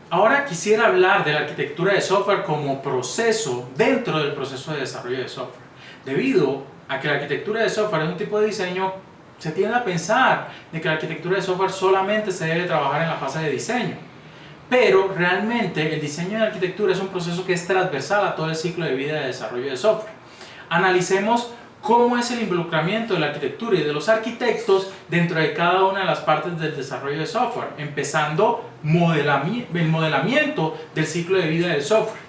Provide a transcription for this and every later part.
Ahora quisiera hablar de la arquitectura de software como proceso dentro del proceso de desarrollo de software. Debido a que la arquitectura de software es un tipo de diseño, se tiende a pensar de que la arquitectura de software solamente se debe trabajar en la fase de diseño. Pero realmente el diseño de arquitectura es un proceso que es transversal a todo el ciclo de vida de desarrollo de software. Analicemos cómo es el involucramiento de la arquitectura y de los arquitectos dentro de cada una de las partes del desarrollo de software, empezando el modelamiento del ciclo de vida del software.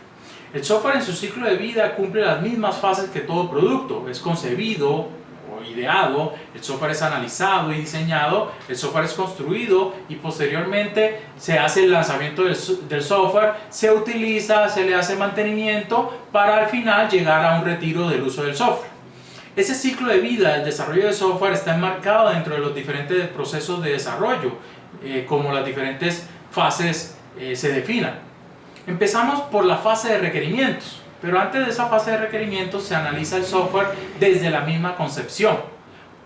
El software en su ciclo de vida cumple las mismas fases que todo producto, es concebido o ideado, el software es analizado y diseñado, el software es construido y posteriormente se hace el lanzamiento del software, se utiliza, se le hace mantenimiento para al final llegar a un retiro del uso del software. Ese ciclo de vida del desarrollo de software está enmarcado dentro de los diferentes procesos de desarrollo, como las diferentes fases se definan. Empezamos por la fase de requerimientos, pero antes de esa fase de requerimientos se analiza el software desde la misma concepción.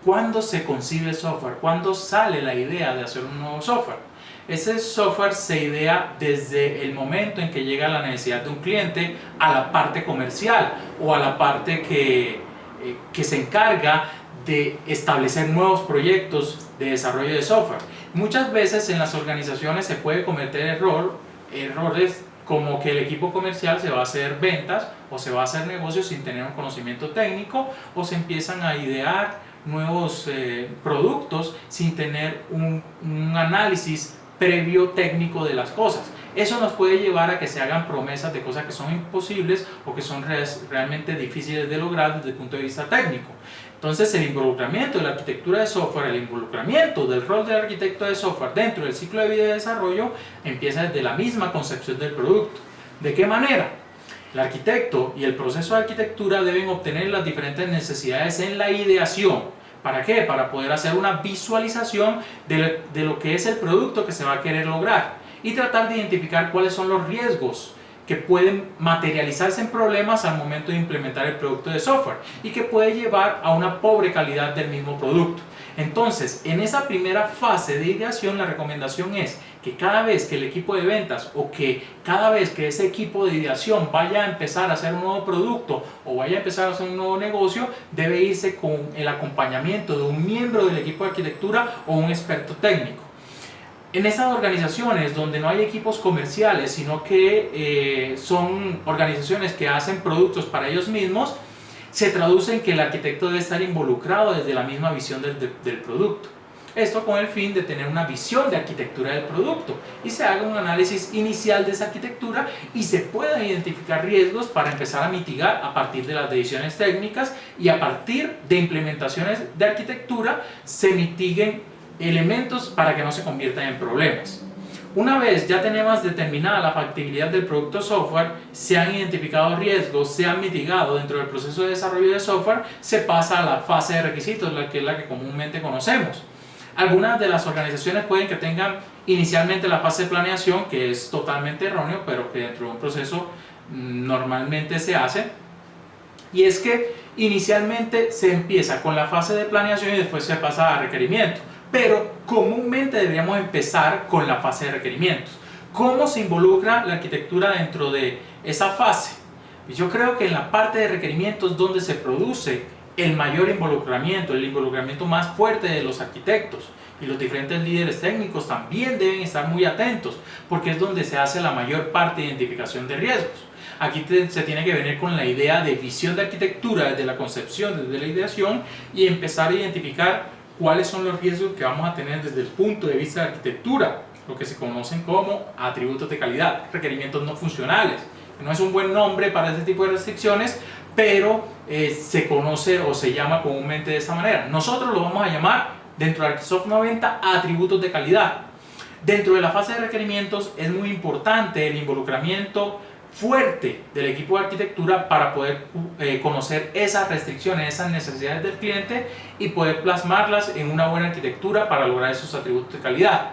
¿Cuándo se concibe el software? ¿Cuándo sale la idea de hacer un nuevo software? Ese software se idea desde el momento en que llega la necesidad de un cliente a la parte comercial o a la parte que se encarga de establecer nuevos proyectos de desarrollo de software. Muchas veces en las organizaciones se puede cometer errores como que el equipo comercial se va a hacer ventas o se va a hacer negocios sin tener un conocimiento técnico, o se empiezan a idear nuevos productos sin tener un análisis previo técnico de las cosas. Eso nos puede llevar a que se hagan promesas de cosas que son imposibles o que son realmente difíciles de lograr desde el punto de vista técnico. Entonces el involucramiento de la arquitectura de software, el involucramiento del rol del arquitecto de software dentro del ciclo de vida de desarrollo empieza desde la misma concepción del producto. ¿De qué manera? El arquitecto y el proceso de arquitectura deben obtener las diferentes necesidades en la ideación. ¿Para qué? Para poder hacer una visualización de lo que es el producto que se va a querer lograr y tratar de identificar cuáles son los riesgos que pueden materializarse en problemas al momento de implementar el producto de software y que puede llevar a una pobre calidad del mismo producto. Entonces, en esa primera fase de ideación, la recomendación es que cada vez que el equipo de ventas o que cada vez que ese equipo de ideación vaya a empezar a hacer un nuevo producto o vaya a empezar a hacer un nuevo negocio, debe irse con el acompañamiento de un miembro del equipo de arquitectura o un experto técnico. En esas organizaciones donde no hay equipos comerciales, sino que son organizaciones que hacen productos para ellos mismos, se traduce en que el arquitecto debe estar involucrado desde la misma visión del producto. Esto con el fin de tener una visión de arquitectura del producto y se haga un análisis inicial de esa arquitectura y se puedan identificar riesgos para empezar a mitigar a partir de las decisiones técnicas, y a partir de implementaciones de arquitectura se mitiguen elementos para que no se conviertan en problemas. Una vez ya tenemos determinada la factibilidad del producto software, se han identificado riesgos, se han mitigado dentro del proceso de desarrollo de software, se pasa a la fase de requisitos, que es la que comúnmente conocemos. Algunas de las organizaciones pueden que tengan inicialmente la fase de planeación, que es totalmente erróneo, pero que dentro de un proceso normalmente se hace, y es que inicialmente se empieza con la fase de planeación y después se pasa a requerimiento. Pero comúnmente deberíamos empezar con la fase de requerimientos. ¿Cómo se involucra la arquitectura dentro de esa fase? Yo creo que en la parte de requerimientos donde se produce el mayor involucramiento, el involucramiento más fuerte de los arquitectos, y los diferentes líderes técnicos también deben estar muy atentos, porque es donde se hace la mayor parte de identificación de riesgos. Aquí se tiene que venir con la idea de visión de arquitectura desde la concepción, desde la ideación, y empezar a identificar cuáles son los riesgos que vamos a tener desde el punto de vista de arquitectura, lo que se conocen como atributos de calidad, requerimientos no funcionales. No es un buen nombre para ese tipo de restricciones, pero se conoce o se llama comúnmente de esa manera. Nosotros lo vamos a llamar dentro de Arquisoft 90 atributos de calidad. Dentro de la fase de requerimientos es muy importante el involucramiento fuerte del equipo de arquitectura para poder conocer esas restricciones, esas necesidades del cliente y poder plasmarlas en una buena arquitectura para lograr esos atributos de calidad.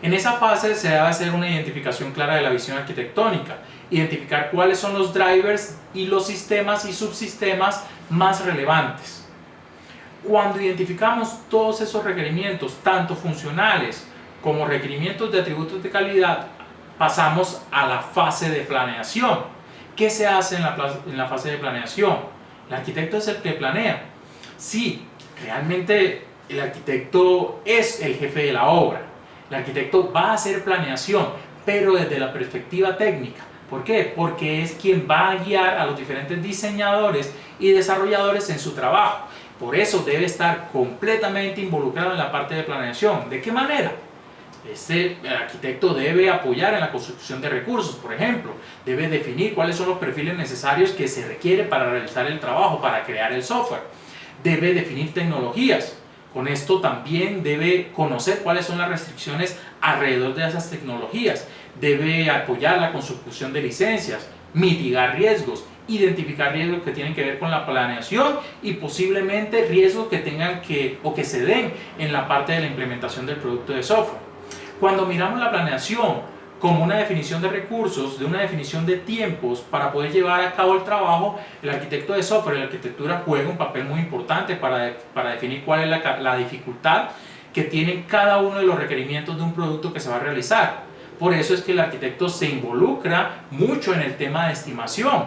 En esa fase se debe hacer una identificación clara de la visión arquitectónica, identificar cuáles son los drivers y los sistemas y subsistemas más relevantes. Cuando identificamos todos esos requerimientos, tanto funcionales como requerimientos de atributos de calidad, pasamos a la fase de planeación. ¿Qué se hace en la fase de planeación? El arquitecto es el que planea. Sí, realmente el arquitecto es el jefe de la obra. El arquitecto va a hacer planeación, pero desde la perspectiva técnica. ¿Por qué? Porque es quien va a guiar a los diferentes diseñadores y desarrolladores en su trabajo. Por eso debe estar completamente involucrado en la parte de planeación. ¿De qué manera? El arquitecto debe apoyar en la construcción de recursos, por ejemplo. Debe definir cuáles son los perfiles necesarios que se requieren para realizar el trabajo, para crear el software. Debe definir tecnologías. Con esto también debe conocer cuáles son las restricciones alrededor de esas tecnologías. Debe apoyar la consecución de licencias, mitigar riesgos, identificar riesgos que tienen que ver con la planeación y posiblemente riesgos que tengan o que se den en la parte de la implementación del producto de software. Cuando miramos la planeación como una definición de recursos, de una definición de tiempos para poder llevar a cabo el trabajo, el arquitecto de software y la arquitectura juega un papel muy importante para definir cuál es la dificultad que tienen cada uno de los requerimientos de un producto que se va a realizar. Por eso es que el arquitecto se involucra mucho en el tema de estimación.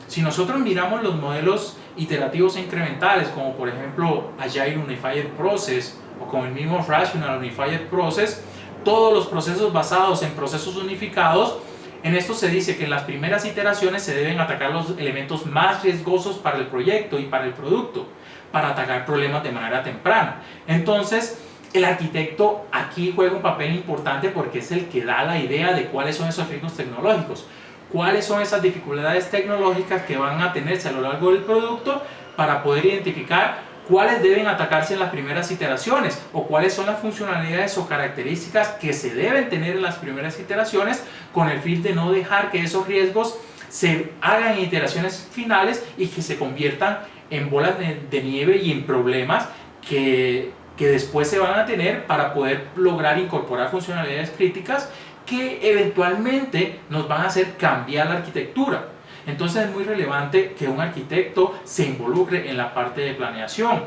Si nosotros miramos los modelos iterativos e incrementales, como por ejemplo Agile Unified Process o como el mismo Rational Unified Process, todos los procesos basados en procesos unificados, en esto se dice que en las primeras iteraciones se deben atacar los elementos más riesgosos para el proyecto y para el producto, para atacar problemas de manera temprana. Entonces, el arquitecto aquí juega un papel importante porque es el que da la idea de cuáles son esos riesgos tecnológicos, cuáles son esas dificultades tecnológicas que van a tenerse a lo largo del producto para poder identificar cuáles deben atacarse en las primeras iteraciones o cuáles son las funcionalidades o características que se deben tener en las primeras iteraciones con el fin de no dejar que esos riesgos se hagan en iteraciones finales y que se conviertan en bolas de nieve y en problemas que después se van a tener para poder lograr incorporar funcionalidades críticas que eventualmente nos van a hacer cambiar la arquitectura. Entonces es muy relevante que un arquitecto se involucre en la parte de planeación.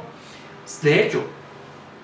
De hecho,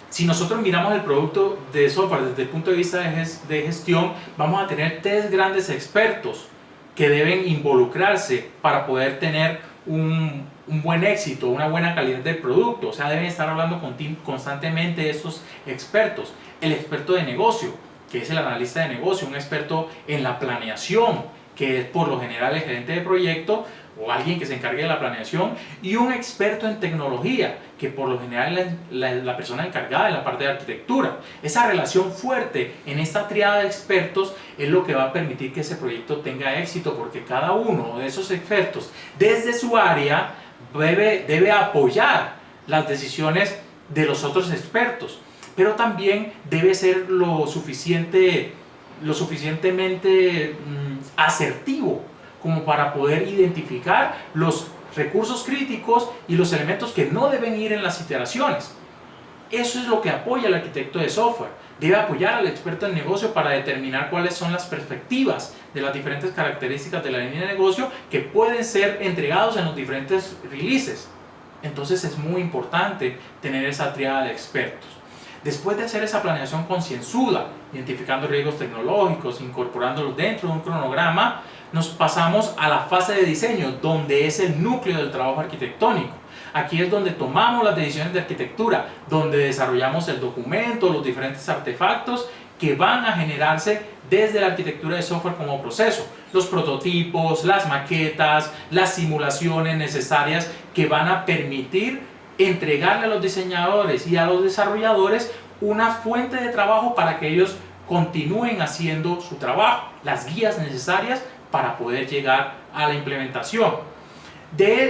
si nosotros miramos el producto de software desde el punto de vista de gestión, vamos a tener tres grandes expertos que deben involucrarse para poder tener un buen éxito, una buena calidad del producto. O sea, deben estar hablando constantemente de estos expertos. El experto de negocio, que es el analista de negocio, un experto en la planeación, que es por lo general el gerente de proyecto o alguien que se encargue de la planeación, y un experto en tecnología, que por lo general es la persona encargada de la parte de arquitectura. Esa relación fuerte en esta tríada de expertos es lo que va a permitir que ese proyecto tenga éxito, porque cada uno de esos expertos desde su área debe apoyar las decisiones de los otros expertos, pero también debe ser lo suficientemente asertivo como para poder identificar los recursos críticos y los elementos que no deben ir en las iteraciones. Eso es lo que apoya al arquitecto de software. Debe apoyar al experto en negocio para determinar cuáles son las perspectivas de las diferentes características de la línea de negocio que pueden ser entregados en los diferentes releases. Entonces es muy importante tener esa tríada de expertos. Después de hacer esa planeación concienzuda, identificando riesgos tecnológicos, incorporándolos dentro de un cronograma, nos pasamos a la fase de diseño, donde es el núcleo del trabajo arquitectónico. Aquí es donde tomamos las decisiones de arquitectura, donde desarrollamos el documento, los diferentes artefactos que van a generarse desde la arquitectura de software como proceso. Los prototipos, las maquetas, las simulaciones necesarias que van a permitir entregarle a los diseñadores y a los desarrolladores una fuente de trabajo para que ellos continúen haciendo su trabajo, las guías necesarias para poder llegar a la implementación.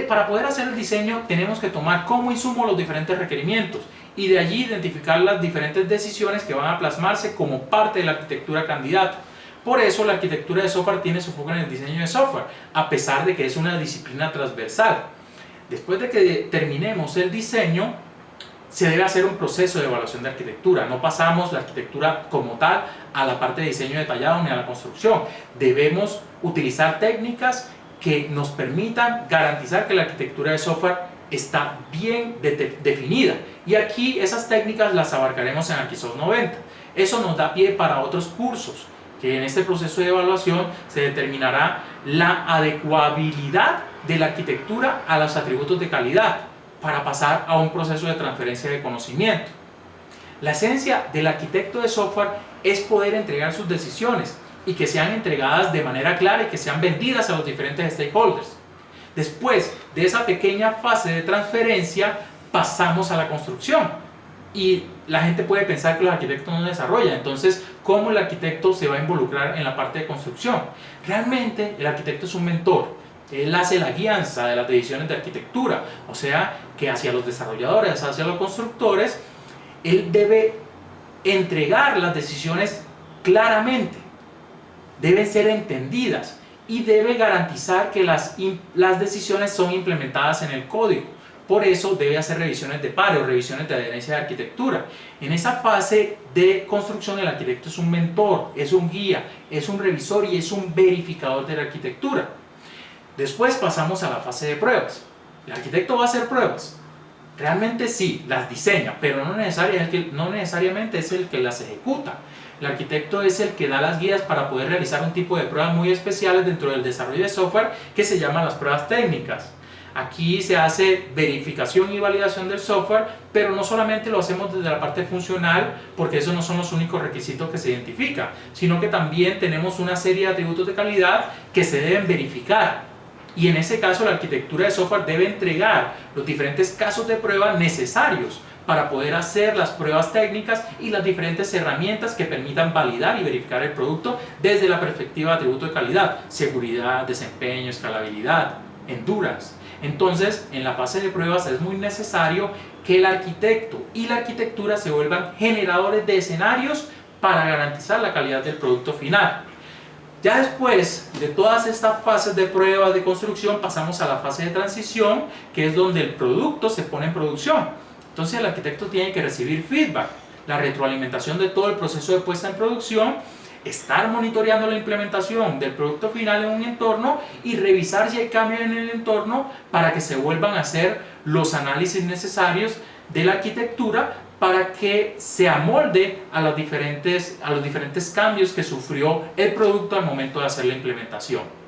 Para poder hacer el diseño tenemos que tomar como insumo los diferentes requerimientos y de allí identificar las diferentes decisiones que van a plasmarse como parte de la arquitectura candidata. Por eso la arquitectura de software tiene su foco en el diseño de software, a pesar de que es una disciplina transversal. Después de que terminemos el diseño, se debe hacer un proceso de evaluación de arquitectura. No pasamos la arquitectura como tal a la parte de diseño detallado ni a la construcción. Debemos utilizar técnicas que nos permitan garantizar que la arquitectura de software está bien definida. Y aquí esas técnicas las abarcaremos en Arquisoft 90. Eso nos da pie para otros cursos que en este proceso de evaluación se determinará la adecuabilidad de la arquitectura a los atributos de calidad para pasar a un proceso de transferencia de conocimiento. La esencia del arquitecto de software es poder entregar sus decisiones y que sean entregadas de manera clara y que sean vendidas a los diferentes stakeholders. Después de esa pequeña fase de transferencia, pasamos a la construcción. Y la gente puede pensar que los arquitectos no desarrollan, entonces, ¿cómo el arquitecto se va a involucrar en la parte de construcción? Realmente, el arquitecto es un mentor. Él hace la guianza de las decisiones de arquitectura, o sea, que hacia los desarrolladores, hacia los constructores, él debe entregar las decisiones claramente, deben ser entendidas y debe garantizar que las decisiones son implementadas en el código. Por eso debe hacer revisiones de pares o revisiones de adherencia de arquitectura. En esa fase de construcción el arquitecto es un mentor, es un guía, es un revisor y es un verificador de la arquitectura. Después pasamos a la fase de pruebas. ¿El arquitecto va a hacer pruebas? Realmente sí, las diseña, pero no necesariamente es el que las ejecuta. El arquitecto es el que da las guías para poder realizar un tipo de pruebas muy especiales dentro del desarrollo de software que se llaman las pruebas técnicas. Aquí se hace verificación y validación del software, pero no solamente lo hacemos desde la parte funcional, porque esos no son los únicos requisitos que se identifican, sino que también tenemos una serie de atributos de calidad que se deben verificar. Y en ese caso la arquitectura de software debe entregar los diferentes casos de prueba necesarios para poder hacer las pruebas técnicas y las diferentes herramientas que permitan validar y verificar el producto desde la perspectiva de atributos de calidad, seguridad, desempeño, escalabilidad, endurance. Entonces, en la fase de pruebas es muy necesario que el arquitecto y la arquitectura se vuelvan generadores de escenarios para garantizar la calidad del producto final. Ya después de todas estas fases de pruebas de construcción pasamos a la fase de transición, que es donde el producto se pone en producción. Entonces el arquitecto tiene que recibir feedback, la retroalimentación de todo el proceso de puesta en producción, estar monitoreando la implementación del producto final en un entorno y revisar si hay cambios en el entorno para que se vuelvan a hacer los análisis necesarios de la arquitectura para que se amolde a los diferentes cambios que sufrió el producto al momento de hacer la implementación.